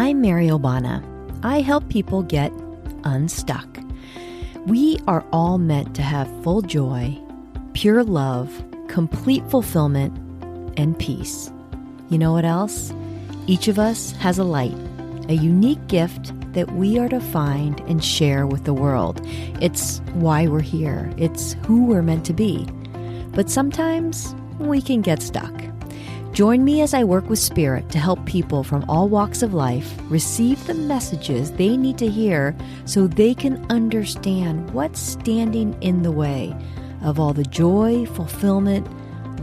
I'm Mary Obana. I help people get unstuck. We are all meant to have full joy, pure love, complete fulfillment, and peace. You know what else? Each of us has a light, a unique gift that we are to find and share with the world. It's why we're here. It's who we're meant to be. But sometimes we can get stuck. Join me as I work with Spirit to help people from all walks of life receive the messages they need to hear so they can understand what's standing in the way of all the joy, fulfillment,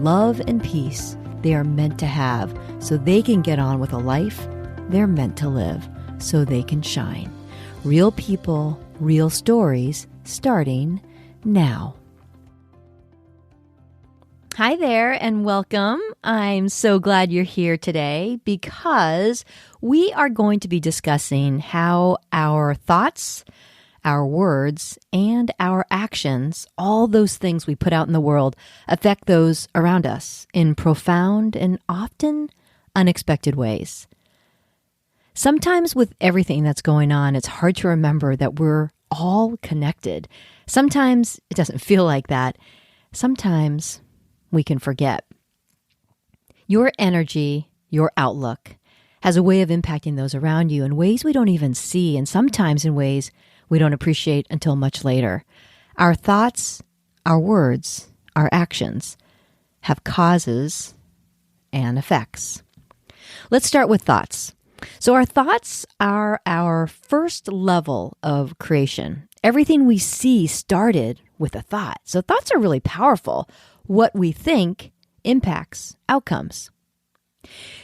love, and peace they are meant to have so they can get on with a life they're meant to live so they can shine. Real people, real stories, starting now. Hi there and welcome. I'm so glad you're here today because we are going to be discussing how our thoughts, our words, and our actions, all those things we put out in the world, affect those around us in profound and often unexpected ways. Sometimes with everything that's going on, it's hard to remember that we're all connected. Sometimes it doesn't feel like that. Sometimes we can forget. Your energy, your outlook, has a way of impacting those around you in ways we don't even see, and sometimes in ways we don't appreciate until much later. Our thoughts, our words, our actions have causes and effects. Let's start with thoughts. So our thoughts are our first level of creation. Everything we see started with a thought. So thoughts are really powerful. What we think impacts outcomes.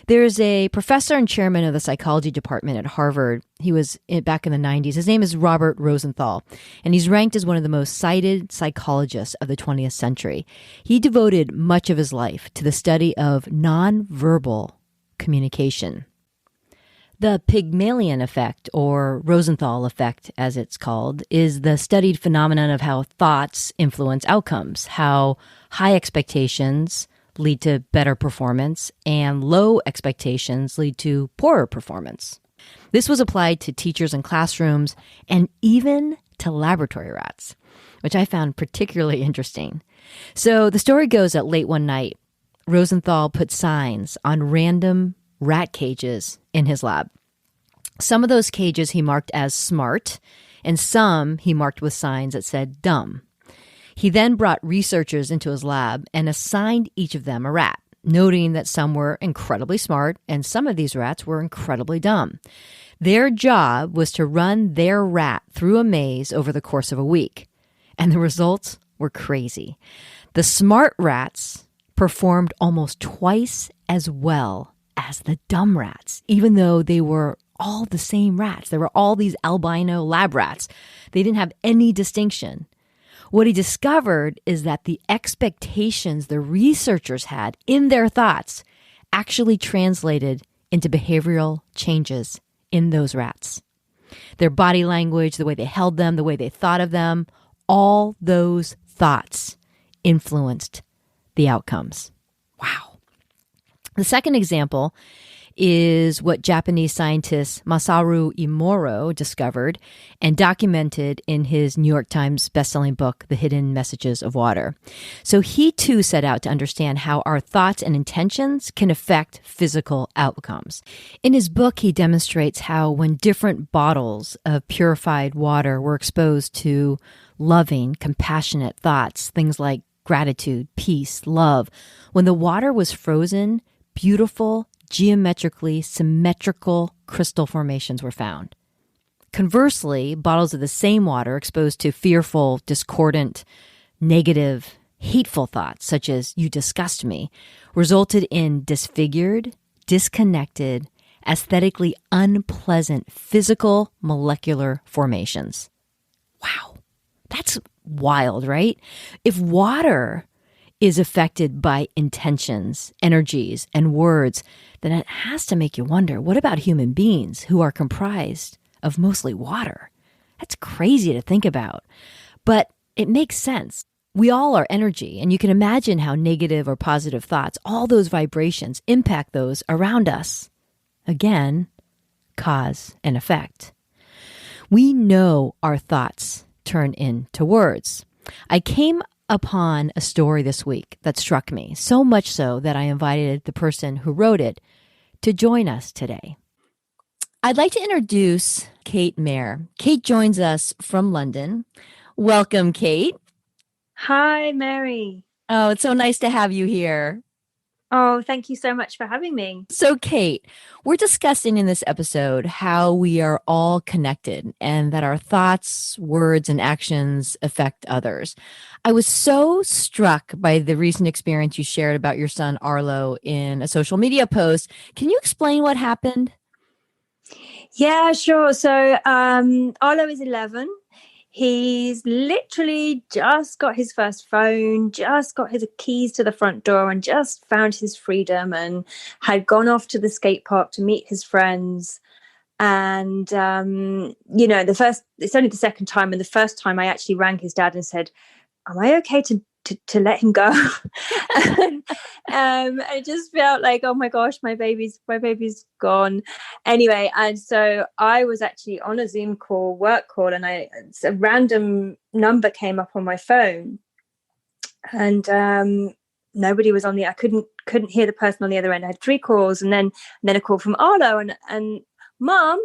There's a professor and chairman of the psychology department at Harvard. He was back in the 90s. His name is Robert Rosenthal, and he's ranked as one of the most cited psychologists of the 20th century. He devoted much of his life to the study of nonverbal communication. The Pygmalion effect, or Rosenthal effect as it's called, is the studied phenomenon of how thoughts influence outcomes, how high expectations lead to better performance and low expectations lead to poorer performance. This was applied to teachers in classrooms and even to laboratory rats, which I found particularly interesting. So the story goes that late one night, Rosenthal put signs on random rat cages in his lab. Some of those cages he marked as smart, and some he marked with signs that said dumb. He then brought researchers into his lab and assigned each of them a rat, noting that some were incredibly smart and some of these rats were incredibly dumb. Their job was to run their rat through a maze over the course of a week, and the results were crazy. The smart rats performed almost twice as well as the dumb rats, even though they were all the same rats. There were all these albino lab rats. They didn't have any distinction. What he discovered is that the expectations the researchers had in their thoughts actually translated into behavioral changes in those rats. Their body language, the way they held them, the way they thought of them, all those thoughts influenced the outcomes. Wow. The second example is what Japanese scientist Masaru Imoro discovered and documented in his New York Times bestselling book, The Hidden Messages of Water. So he too set out to understand how our thoughts and intentions can affect physical outcomes. In his book, he demonstrates how when different bottles of purified water were exposed to loving, compassionate thoughts, things like gratitude, peace, love, when the water was frozen, beautiful, geometrically symmetrical crystal formations were found. Conversely, bottles of the same water exposed to fearful, discordant, negative, hateful thoughts, such as, "you disgust me," resulted in disfigured, disconnected, aesthetically unpleasant physical molecular formations. Wow, that's wild, right? If water is affected by intentions, energies, and words, then it has to make you wonder, what about human beings who are comprised of mostly water? That's crazy to think about, but it makes sense. We all are energy, and you can imagine how negative or positive thoughts, all those vibrations, impact those around us. Again, cause and effect. We know our thoughts turn into words. I came upon a story this week that struck me, so much so that I invited the person who wrote it to join us today. I'd like to introduce Kate Mayer. Kate joins us from London. Welcome, Kate. Hi, Mary. Oh, it's so nice to have you here. Oh, thank you so much for having me. So, Kate, we're discussing in this episode how we are all connected and that our thoughts, words, and actions affect others. I was so struck by the recent experience you shared about your son, Arlo, in a social media post. Can you explain what happened? Yeah, sure. So, Arlo is 11. He's literally just got his first phone, just got his keys to the front door, and just found his freedom and had gone off to the skate park to meet his friends. And, it's only the second time. And the first time I actually rang his dad and said, am I okay to let him go? And, I just felt like, oh my gosh, my baby's gone. Anyway, and so I was actually on a Zoom call, work call, and a random number came up on my phone, and nobody was on the. I couldn't hear the person on the other end. I had 3 calls, and then a call from Arlo, and Mom,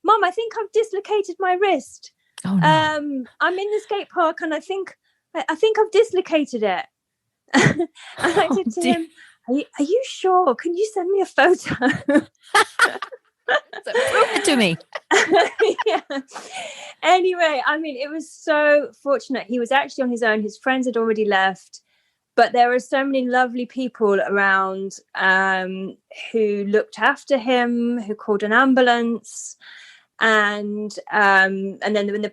I think I've dislocated my wrist. Oh, no. I'm in the skate park, and I think I've dislocated it. And I said to him, are you sure? Can you send me a photo? Prove it to me. Yeah. Anyway, I mean, it was so fortunate. He was actually on his own. His friends had already left. But there were so many lovely people around who looked after him, who called an ambulance. And then when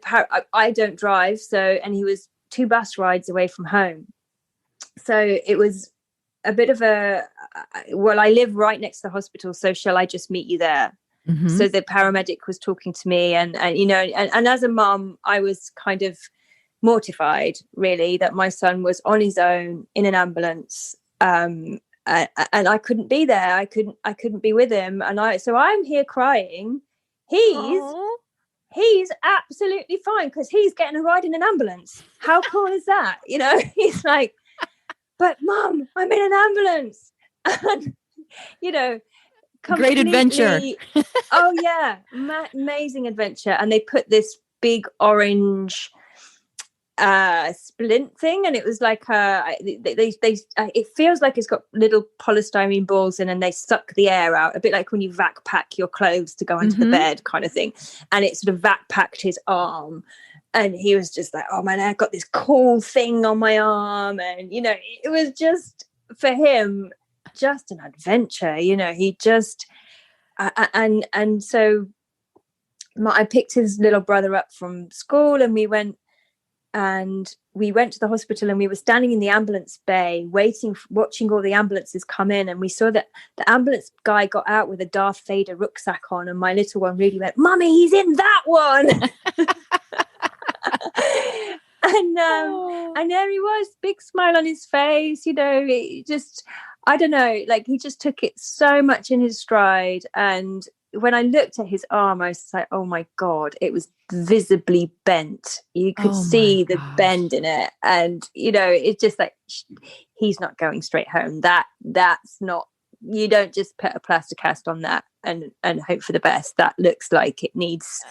I don't drive, and he was 2 bus rides away from home. So it was a bit of I live right next to the hospital, so shall I just meet you there? Mm-hmm. So the paramedic was talking to me, and as a mum, I was kind of mortified, really, that my son was on his own in an ambulance, and I couldn't be there. I couldn't be with him, so I'm here crying. He's absolutely fine because he's getting a ride in an ambulance. How cool is that? He's like, but Mom, I'm in an ambulance. And, great adventure. Oh, yeah. Amazing adventure. And they put this big orange splint thing, and it was like it feels like it's got little polystyrene balls in, and they suck the air out, a bit like when you vac pack your clothes to go under the bed kind of thing. And it sort of vac packed his arm, and he was just like, oh man, I've got this cool thing on my arm. And it was just, for him, just an adventure. He just and so I picked his little brother up from school, and we went to the hospital, and we were standing in the ambulance bay watching all the ambulances come in, and we saw that the ambulance guy got out with a Darth Vader rucksack on, and my little one really went, Mummy, he's in that one. And there he was, big smile on his face. He just, I don't know, like he just took it so much in his stride. And when I looked at his arm, I was like, oh my God, it was visibly bent. You could see the bend in it. And, it's just like, he's not going straight home. That's not, you don't just put a plaster cast on that and hope for the best. That looks like it needs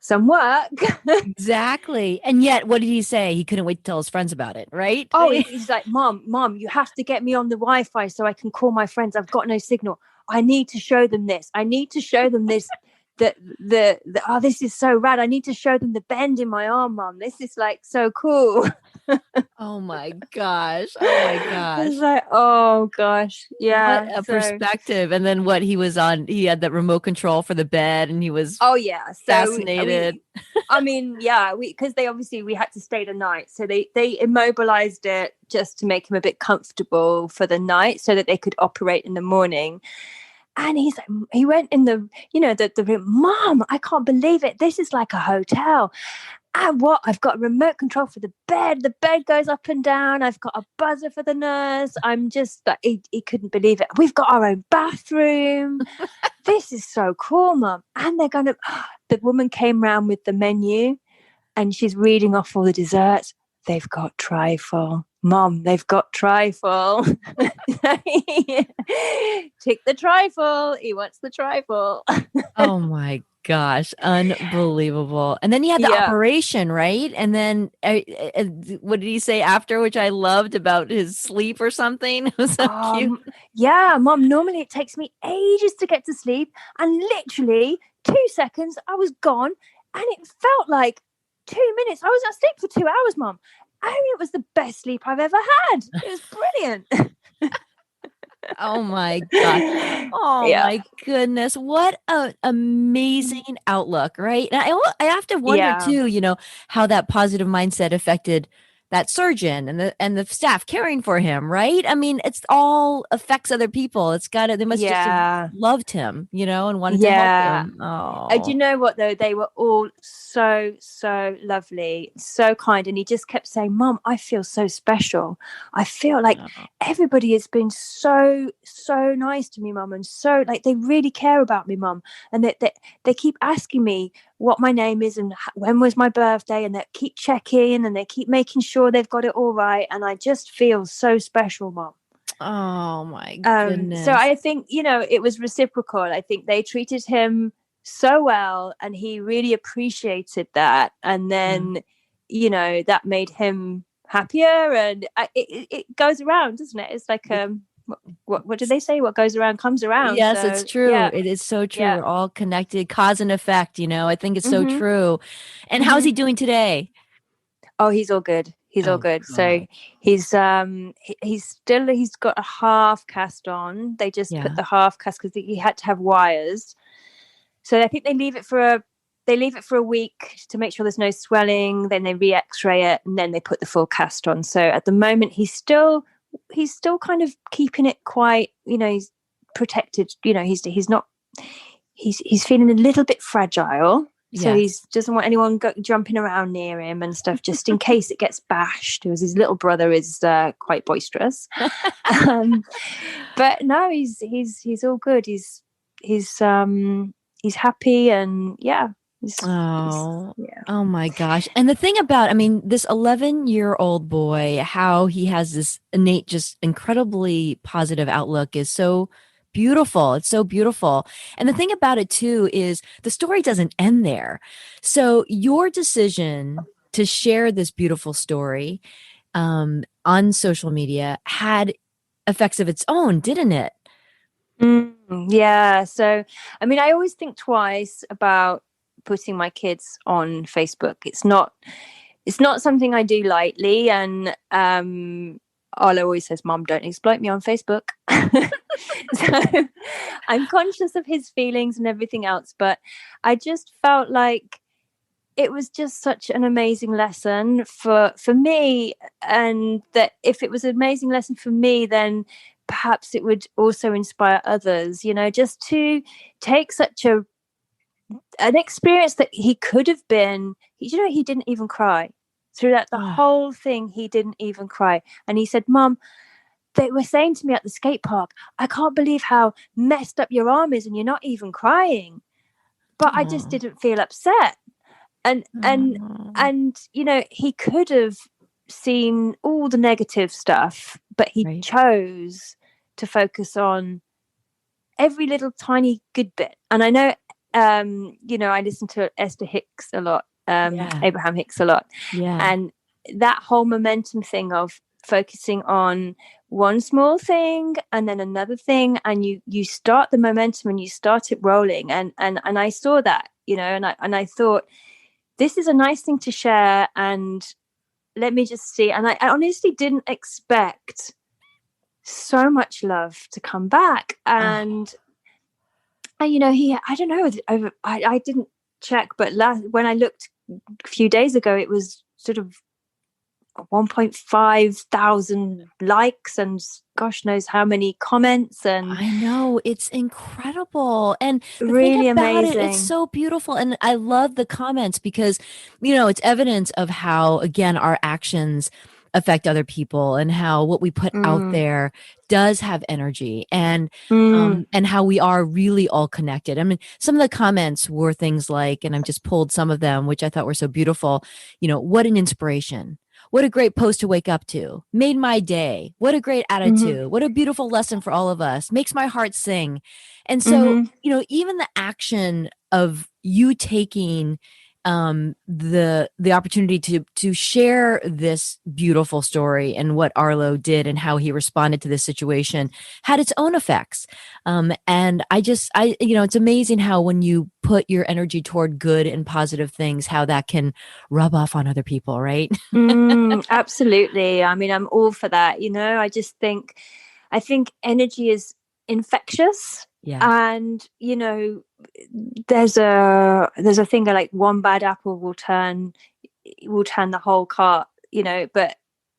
some work. Exactly. And yet, what did he say? He couldn't wait to tell his friends about it, right? Oh, he's like, Mom, you have to get me on the Wi-Fi so I can call my friends. I've got no signal. I need to show them this. I need to show them this. This is so rad. I need to show them the bend in my arm, Mom. This is like so cool. Oh my gosh. It's like, oh gosh. Yeah. What a perspective. And then he had that remote control for the bed, and he was fascinated. Because we had to stay the night. So they immobilized it just to make him a bit comfortable for the night so that they could operate in the morning. And he's like, he went in the room, Mom, I can't believe it. This is like a hotel. And I've got a remote control for the bed. The bed goes up and down. I've got a buzzer for the nurse. I'm just like, he couldn't believe it. We've got our own bathroom. this is so cool, Mum. And they're going to, the woman came round with the menu and she's reading off all the desserts. They've got trifle. Mom, they've got trifle. Take the trifle. He wants the trifle. Oh my gosh, unbelievable. And then you had the Yeah. operation, right? And then what did he say after, which I loved about his sleep or something? It was so cute. Yeah, Mom, normally it takes me ages to get to sleep. And literally 2 seconds, I was gone. And it felt like 2 minutes. I was asleep for 2 hours, Mom. And it was the best sleep I've ever had. It was brilliant. Oh my God. Oh Yeah. my goodness. What an amazing outlook, right? And I have to wonder Yeah. too, how that positive mindset affected that surgeon and the staff caring for him, right? I mean, it's all affects other people. They must just have Yeah. loved him, and wanted to help Yeah. him. Do Oh. you know what though? They were all so, so lovely, so kind. And he just kept saying, Mom, I feel so special. I feel like everybody has been so, so nice to me, Mum. And so like they really care about me, Mum. And they keep asking me what my name is and when was my birthday. And they keep checking and they keep making sure they've got it all right. And I just feel so special, Mum. Oh my So goodness. I think, it was reciprocal. I think they treated him so well and he really appreciated that. And then, that made him happier. And it goes around, doesn't it? It's like, what do they say? What goes around comes around. Yes, it's So, true. yeah. It is so true. Yeah. We're all connected, cause and effect, I think it's so Mm-hmm. true. And how's Mm-hmm. he doing today? Oh, he's all good. He's all Oh, good. So good. he's got a half cast on. They just put Yeah. the half cast because he had to have wires. So I think they leave it for a week to make sure there's no swelling. Then they re-X-ray it, and then they put the full cast on. So at the moment, he's still kind of keeping it quite. He's protected. He's not. He's feeling a little bit fragile. So he Yes. doesn't want anyone jumping around near him and stuff, just in case it gets bashed. Because his little brother is quite boisterous. um, but no, he's all good. He's happy and yeah. Oh, Yeah. oh my gosh. And the thing about, I mean, this 11-year-old boy, how he has this innate, just incredibly positive outlook is so beautiful. It's so beautiful. And the thing about it too is the story doesn't end there. So your decision to share this beautiful story on social media had effects of its own, didn't it? Yeah. So, I mean, I always think twice about putting my kids on Facebook. It's not something I do lightly, and Arlo always says, "Mom, don't exploit me on Facebook." So I'm conscious of his feelings and everything else, but I just felt like it was just such an amazing lesson for me, and that if it was an amazing lesson for me, then perhaps it would also inspire others, just to take such an experience that he could have been. He didn't even cry throughout the whole thing. He didn't even cry, and he said, Mom, they were saying to me at the skate park, I can't believe how messed up your arm is and you're not even crying. But I just Oh, didn't feel upset. and and oh, and he could have seen all the negative stuff, but he right. chose to focus on every little tiny good bit. And I know, I listen to Esther Hicks a lot, Yeah. Abraham Hicks a lot, Yeah. and that whole momentum thing of focusing on one small thing and then another thing, and you start the momentum and you start it rolling, and I saw that, and I thought, this is a nice thing to share, and let me just see. And I honestly didn't expect so much love to come back. Oh, And I don't know, I didn't check, but when I looked a few days ago, it was sort of 1.5 thousand likes and gosh knows how many comments, and I know it's incredible. And the thing really about it, it's amazing. so beautiful. And I love the comments because, it's evidence of how, again, our actions affect other people, and how what we put out there does have energy, and how we are really all connected. I mean, some of the comments were things like, and I've just pulled some of them, which I thought were so beautiful. What an inspiration. What a great post to wake up to. Made my day. What a great attitude. What a beautiful lesson for all of us. Makes my heart sing. And so, even the action of you taking the opportunity to share this beautiful story and what Arlo did and how he responded to this situation had its own effects. And it's amazing how when you put your energy toward good and positive things, how that can rub off on other people, right? Absolutely. I mean, I'm all for that. I think energy is infectious. Yeah. And there's a thing like one bad apple will turn the whole cart, but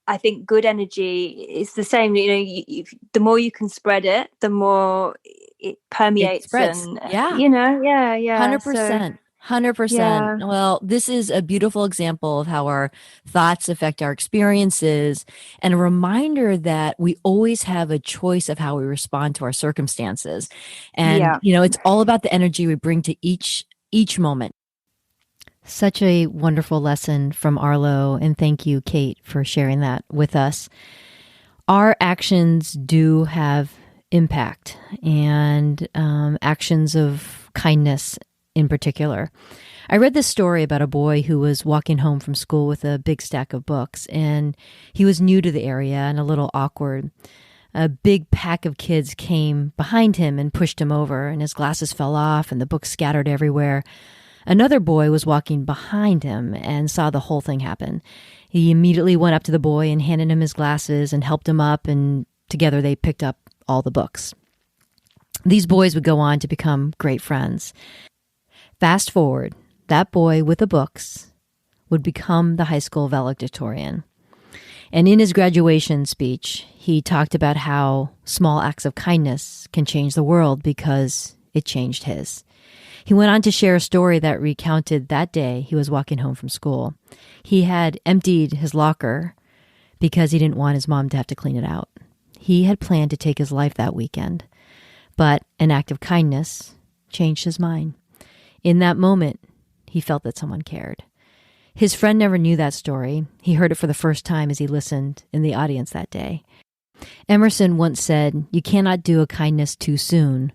I think good energy is the same. The more you can spread it, the more it permeates. It spreads. And Yeah. 100%. 100%. Yeah. Well, this is a beautiful example of how our thoughts affect our experiences, and a reminder that we always have a choice of how we respond to our circumstances. And, it's all about the energy we bring to each moment. Such a wonderful lesson from Arlo. And thank you, Kate, for sharing that with us. Our actions do have impact, and actions of kindness in particular. I read this story about a boy who was walking home from school with a big stack of books, and he was new to the area and a little awkward. A big pack of kids came behind him and pushed him over, and his glasses fell off and the books scattered everywhere. Another boy was walking behind him and saw the whole thing happen. He immediately went up to the boy and handed him his glasses and helped him up, and together they picked up all the books. These boys would go on to become great friends. Fast forward, that boy with the books would become the high school valedictorian. And in his graduation speech, he talked about how small acts of kindness can change the world because it changed his. He went on to share a story that recounted that day he was walking home from school. He had emptied his locker because he didn't want his mom to have to clean it out. He had planned to take his life that weekend, but an act of kindness changed his mind. In that moment, he felt that someone cared. His friend never knew that story. He heard it for the first time as he listened in the audience that day. Emerson once said, "You cannot do a kindness too soon,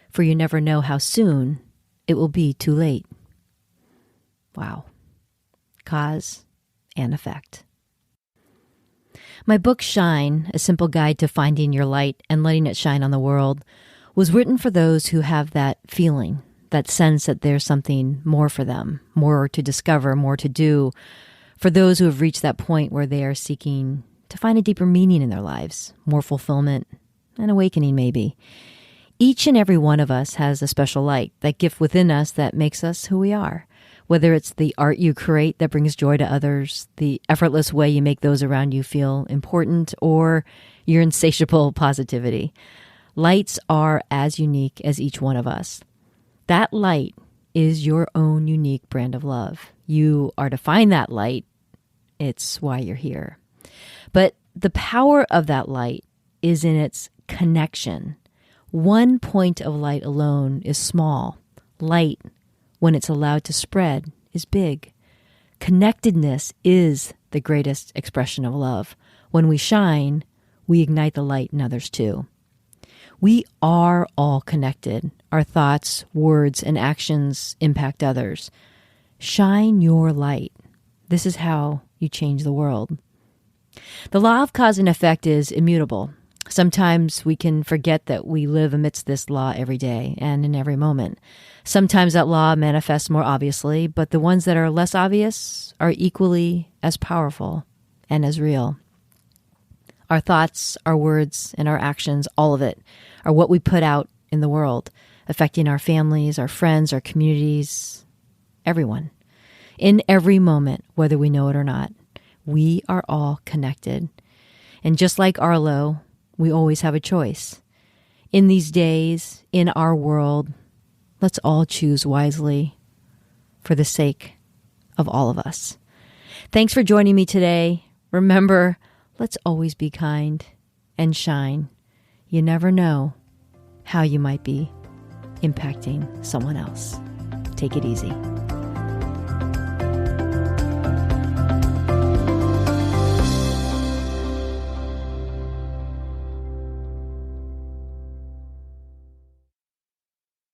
for you never know how soon it will be too late." Wow. Cause and effect. My book, Shine, A Simple Guide to Finding Your Light and Letting It Shine on the World, was written for those who have that feeling, that sense that there's something more for them, more to discover, more to do, for those who have reached that point where they are seeking to find a deeper meaning in their lives, more fulfillment, an awakening maybe. Each and every one of us has a special light, that gift within us that makes us who we are. Whether it's the art you create that brings joy to others, the effortless way you make those around you feel important, or your insatiable positivity. Lights are as unique as each one of us. That light is your own unique brand of love. You are to find that light. It's why you're here. But the power of that light is in its connection. One point of light alone is small. Light, when it's allowed to spread, is big. Connectedness is the greatest expression of love. When we shine, we ignite the light in others too. We are all connected. Our thoughts, words, and actions impact others. Shine your light. This is how you change the world. The law of cause and effect is immutable. Sometimes we can forget that we live amidst this law every day and in every moment. Sometimes that law manifests more obviously, but the ones that are less obvious are equally as powerful and as real. Our thoughts, our words, and our actions, all of it, are what we put out in the world, affecting our families, our friends, our communities, everyone. In every moment, whether we know it or not, we are all connected. And just like Arlo, we always have a choice. In these days, in our world, let's all choose wisely for the sake of all of us. Thanks for joining me today. Remember, let's always be kind and shine. You never know how you might be impacting someone else. Take it easy.